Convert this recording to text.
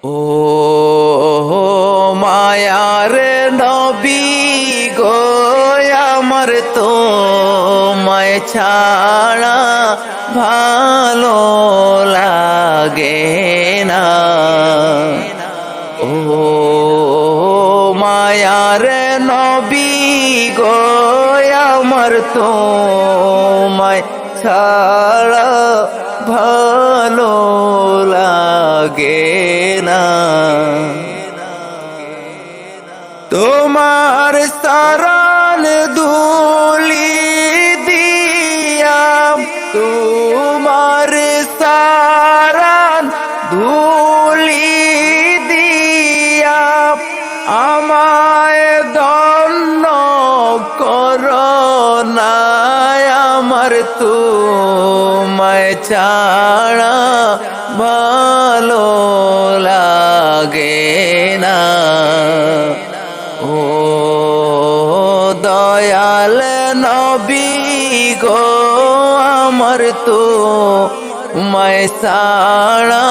ও মায়ার নবী গো আমার তো মায় ছাড়া ভালো লাগে না। ও মায়ার নবী গো আমার তো মায় ছাড়া ভালো লাগে না। তোমার সারান ধুলি দিয়া, তোমার সারান ধুলি দিয়া আমায় ধন্য করোনা। আমার তোমায় ছাড়া ভালো লাগে না। ও দয়াল নবী গো আমার তো তোমায় ছাড়া